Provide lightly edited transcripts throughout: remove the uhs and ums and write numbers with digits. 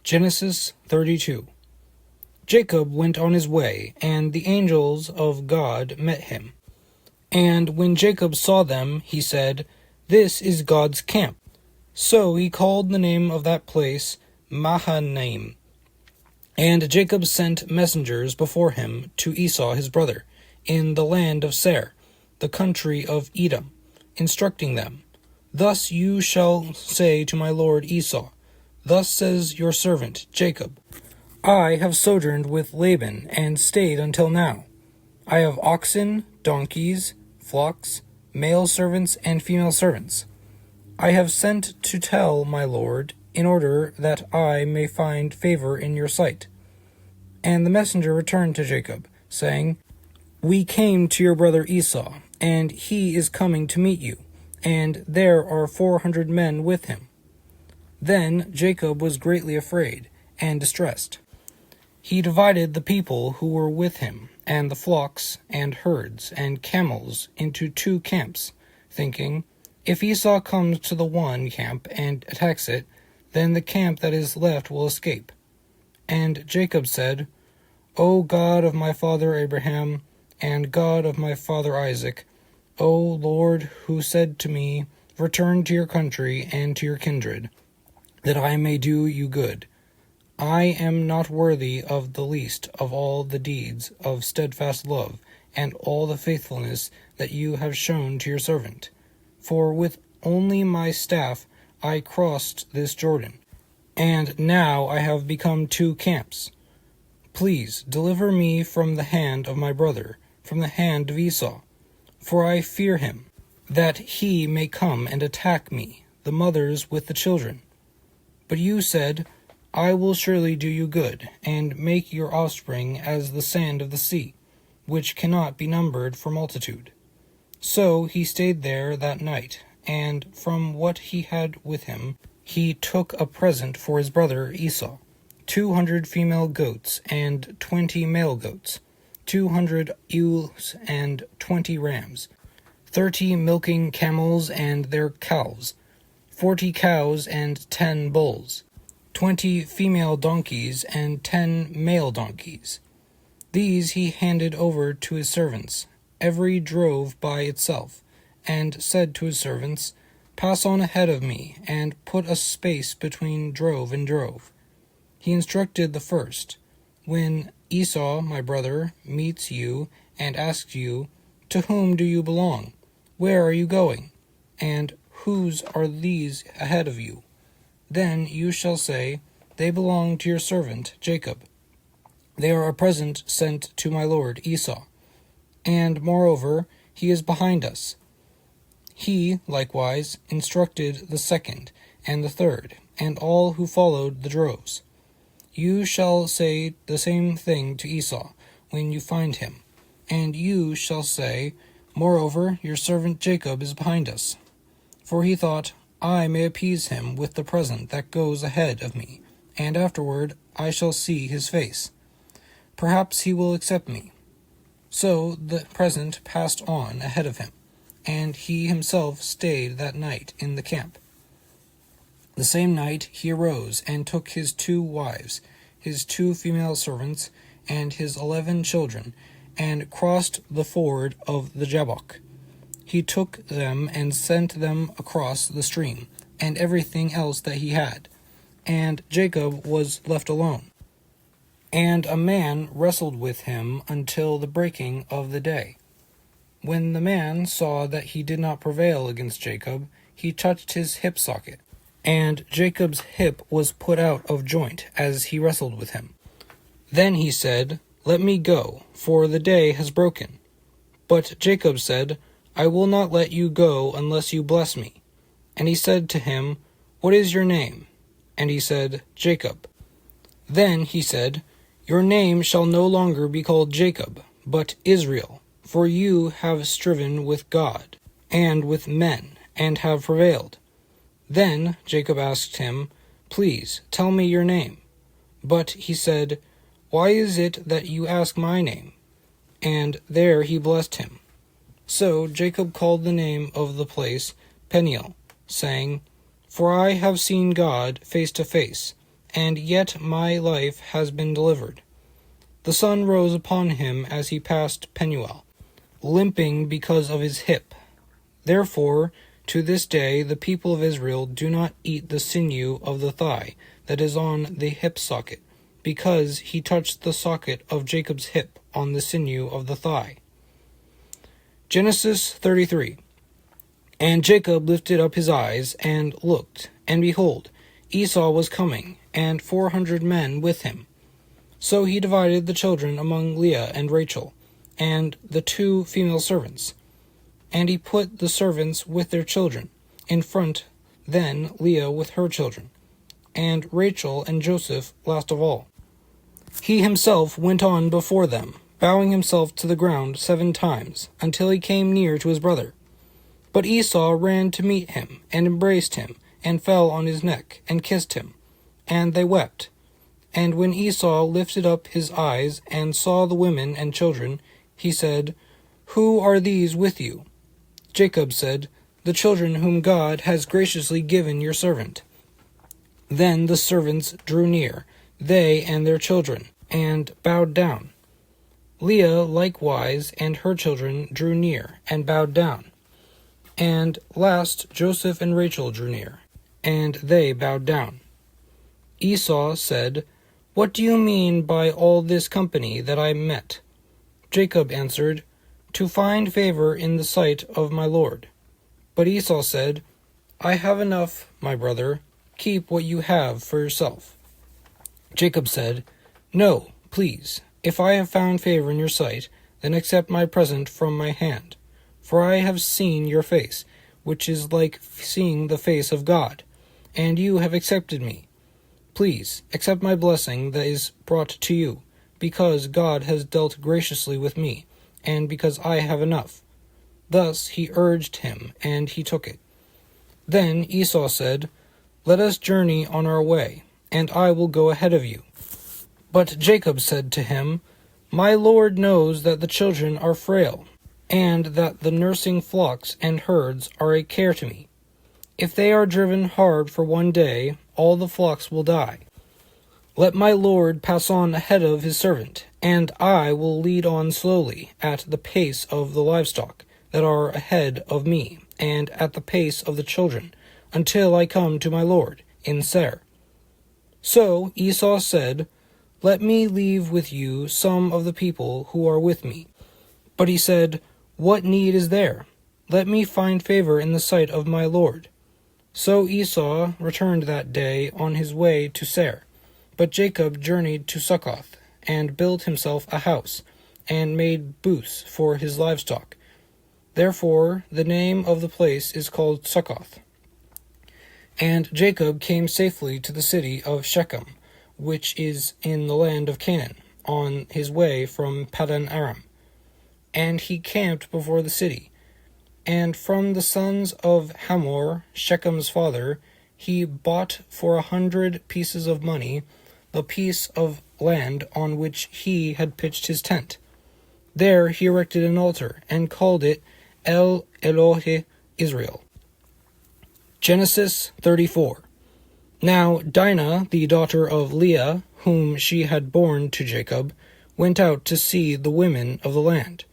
Genesis 32. Jacob went on his way, and the angels of God met him. And when Jacob saw them, he said, "This is God's camp." So he called the name of that place Mahanaim. And Jacob sent messengers before him to Esau his brother, in the land of Seir, the country of Edom, instructing them, "Thus you shall say to my lord Esau, Thus says your servant Jacob, I have sojourned with Laban, and stayed until now. I have oxen, donkeys, flocks, male servants and female servants. I have sent to tell my lord, in order that I may find favor in your sight." And the messenger returned to Jacob, saying, "We came to your brother Esau, and he is coming to meet you, and there are 400 men with him." Then Jacob was greatly afraid and distressed. He divided the people who were with him, and the flocks, and herds, and camels, into 2 camps, thinking, "If Esau comes to the one camp and attacks it, then the camp that is left will escape." And Jacob said, "O God of my father Abraham, and God of my father Isaac, O Lord, who said to me, Return to your country and to your kindred, that I may do you good. I am not worthy of the least of all the deeds of steadfast love and all the faithfulness that you have shown to your servant. For with only my staff I crossed this Jordan, and now I have become 2 camps. Please deliver me from the hand of my brother, from the hand of Esau, for I fear him, that he may come and attack me, the mothers with the children. But you said, I will surely do you good, and make your offspring as the sand of the sea, which cannot be numbered for multitude." So he stayed there that night, and from what he had with him, he took a present for his brother Esau, 200 female goats and 20 male goats, 200 ewes and 20 rams, 30 milking camels and their calves, 40 cows and 10 bulls, 20 female donkeys and 10 male donkeys. These he handed over to his servants, every drove by itself, and said to his servants, "Pass on ahead of me, and put a space between drove and drove." He instructed the first, "When Esau, my brother, meets you and asks you, 'To whom do you belong? Where are you going? And whose are these ahead of you?' Then you shall say, 'They belong to your servant Jacob. They are a present sent to my lord Esau. And moreover, he is behind us.'" He, likewise, instructed the second, and the third, and all who followed the droves. "You shall say the same thing to Esau, when you find him. And you shall say, Moreover, your servant Jacob is behind us. For he thought, I may appease him with the present that goes ahead of me, and afterward I shall see his face. Perhaps he will accept me." So the present passed on ahead of him, and he himself stayed that night in the camp. The same night he arose and took his 2 wives, his 2 female servants, and his 11 children, and crossed the ford of the Jabbok. He took them and sent them across the stream, and everything else that he had. And Jacob was left alone. And a man wrestled with him until the breaking of the day. When the man saw that he did not prevail against Jacob, he touched his hip socket, and Jacob's hip was put out of joint as he wrestled with him. Then he said, "Let me go, for the day has broken." But Jacob said, "I will not let you go unless you bless me." And he said to him, "What is your name?" And he said, "Jacob." Then he said, "Your name shall no longer be called Jacob, but Israel, for you have striven with God and with men, and have prevailed." Then Jacob asked him, "Please tell me your name." But he said, "Why is it that you ask my name?" And there he blessed him. So Jacob called the name of the place Peniel, saying, "For I have seen God face to face, and yet my life has been delivered. The sun rose upon him as he passed Penuel, limping because of his hip. Therefore, to this day the people of Israel do not eat the sinew of the thigh that is on the hip socket, because he touched the socket of Jacob's hip on the sinew of the thigh. Genesis 33. And Jacob lifted up his eyes, and looked, and behold, Esau was coming, and 400 men with him. So he divided the children among Leah and Rachel, and the 2 female servants. And he put the servants with their children in front, then Leah with her children, and Rachel and Joseph last of all. He himself went on before them, bowing himself to the ground 7 times, until he came near to his brother. But Esau ran to meet him, and embraced him, and fell on his neck, and kissed him. And they wept. And when Esau lifted up his eyes, and saw the women and children, he said, Who are these with you? Jacob said, The children whom God has graciously given your servant. Then the servants drew near, they and their children, and bowed down. Leah likewise and her children drew near, and bowed down. And last Joseph and Rachel drew near, and they bowed down. Esau said, What do you mean by all this company that I met? Jacob answered, To find favor in the sight of my Lord. But Esau said, I have enough, my brother. Keep what you have for yourself. Jacob said, No, please. If I have found favor in your sight, then accept my present from my hand. For I have seen your face, which is like seeing the face of God, and you have accepted me. Please, accept my blessing that is brought to you, because God has dealt graciously with me, and because I have enough. Thus he urged him, and he took it. Then Esau said, Let us journey on our way, and I will go ahead of you. But Jacob said to him, My Lord knows that the children are frail, and that the nursing flocks and herds are a care to me. If they are driven hard for one day, all the flocks will die. Let my Lord pass on ahead of his servant, and I will lead on slowly at the pace of the livestock that are ahead of me, and at the pace of the children, until I come to my Lord in Seir. So Esau said, Let me leave with you some of the people who are with me. But he said, What need is there? Let me find favor in the sight of my Lord. So Esau returned that day on his way to Seir. But Jacob journeyed to Succoth, and built himself a house, and made booths for his livestock. Therefore the name of the place is called Succoth. And Jacob came safely to the city of Shechem, which is in the land of Canaan, on his way from Paddan Aram. And he camped before the city. And from the sons of Hamor, Shechem's father, he bought for 100 pieces of money the piece of land on which he had pitched his tent. There he erected an altar, and called it El Elohe Israel. Genesis 34. Now Dinah, the daughter of Leah, whom she had borne to Jacob, went out to see the women of the land.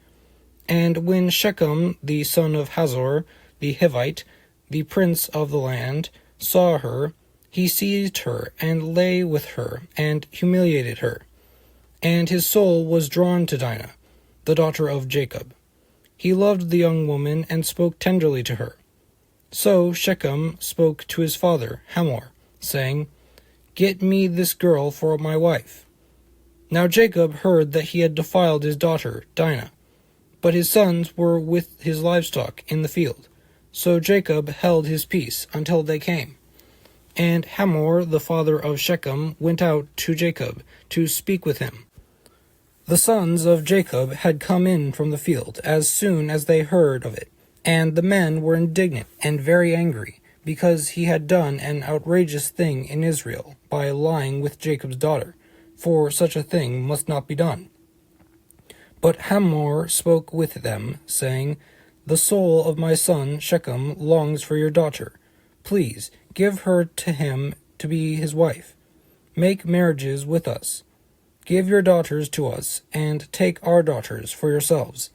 And when Shechem, the son of Hazor, the Hivite, the prince of the land, saw her, he seized her, and lay with her, and humiliated her. And his soul was drawn to Dinah, the daughter of Jacob. He loved the young woman, and spoke tenderly to her. So Shechem spoke to his father, Hamor, saying, Get me this girl for my wife. Now Jacob heard that he had defiled his daughter, Dinah, but his sons were with his livestock in the field. So Jacob held his peace until they came. And Hamor, the father of Shechem, went out to Jacob to speak with him. The sons of Jacob had come in from the field as soon as they heard of it, and the men were indignant and very angry, because he had done an outrageous thing in Israel by lying with Jacob's daughter, for such a thing must not be done. But Hamor spoke with them, saying, The soul of my son Shechem longs for your daughter. Please, give her to him to be his wife. Make marriages with us. Give your daughters to us, and take our daughters for yourselves.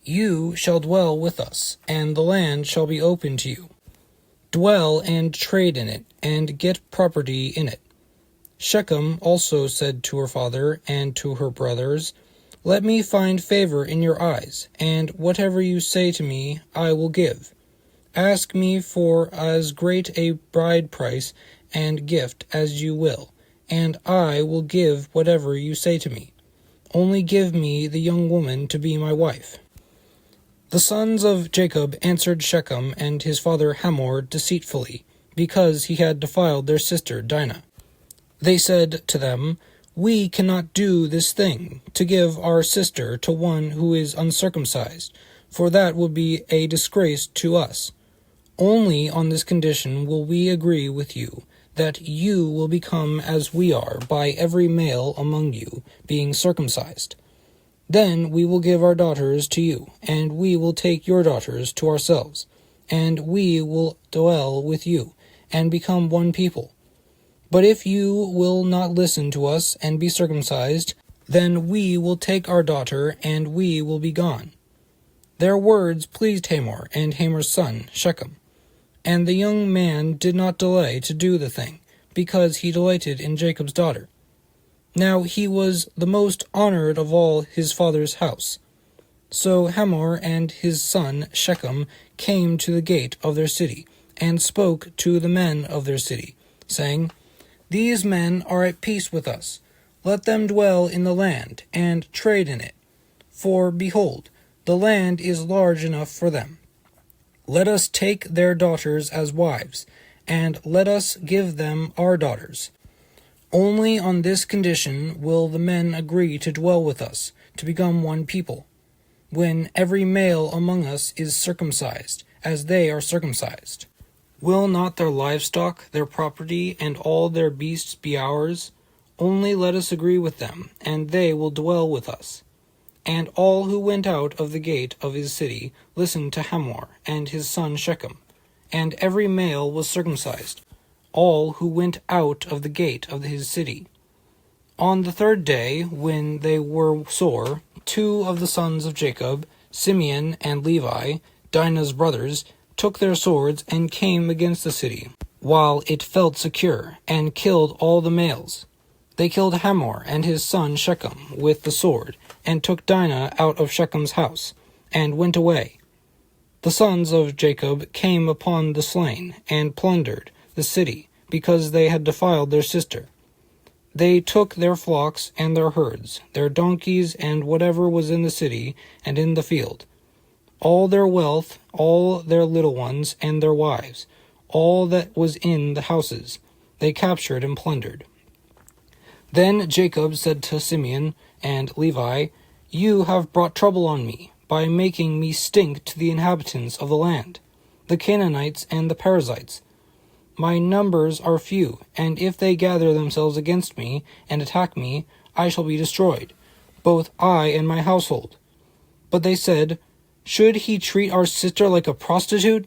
You shall dwell with us, and the land shall be open to you. Dwell and trade in it, and get property in it. Shechem also said to her father and to her brothers, Let me find favor in your eyes, and whatever you say to me I will give. Ask me for as great a bride price and gift as you will, and I will give whatever you say to me. Only give me the young woman to be my wife. The sons of Jacob answered Shechem and his father Hamor deceitfully, because he had defiled their sister Dinah. They said to them, We cannot do this thing, to give our sister to one who is uncircumcised, for that would be a disgrace to us. Only on this condition will we agree with you, that you will become as we are by every male among you being circumcised. Then we will give our daughters to you, and we will take your daughters to ourselves, and we will dwell with you, and become one people. But if you will not listen to us and be circumcised, then we will take our daughter, and we will be gone. Their words pleased Hamor and Hamor's son Shechem. And the young man did not delay to do the thing, because he delighted in Jacob's daughter. Now he was the most honored of all his father's house. So Hamor and his son Shechem came to the gate of their city, and spoke to the men of their city, saying, These men are at peace with us. Let them dwell in the land, and trade in it. For, behold, the land is large enough for them. Let us take their daughters as wives, and let us give them our daughters. Only on this condition will the men agree to dwell with us, to become one people, when every male among us is circumcised, as they are circumcised. Will not their livestock, their property, and all their beasts be ours? Only let us agree with them, and they will dwell with us. And all who went out of the gate of his city listened to Hamor and his son Shechem, and every male was circumcised, all who went out of the gate of his city. On the third day, when they were sore, 2 of the sons of Jacob, Simeon and Levi, Dinah's brothers, took their swords and came against the city, while it felt secure, and killed all the males. They killed Hamor and his son Shechem with the sword, and took Dinah out of Shechem's house, and went away. The sons of Jacob came upon the slain, and plundered the city, because they had defiled their sister. They took their flocks and their herds, their donkeys, and whatever was in the city and in the field, all their wealth, all their little ones, and their wives, all that was in the houses, they captured and plundered. Then Jacob said to Simeon and Levi, You have brought trouble on me, by making me stink to the inhabitants of the land, the Canaanites and the Perizzites. My numbers are few, and if they gather themselves against me and attack me, I shall be destroyed, both I and my household. But they said, Should he treat our sister like a prostitute?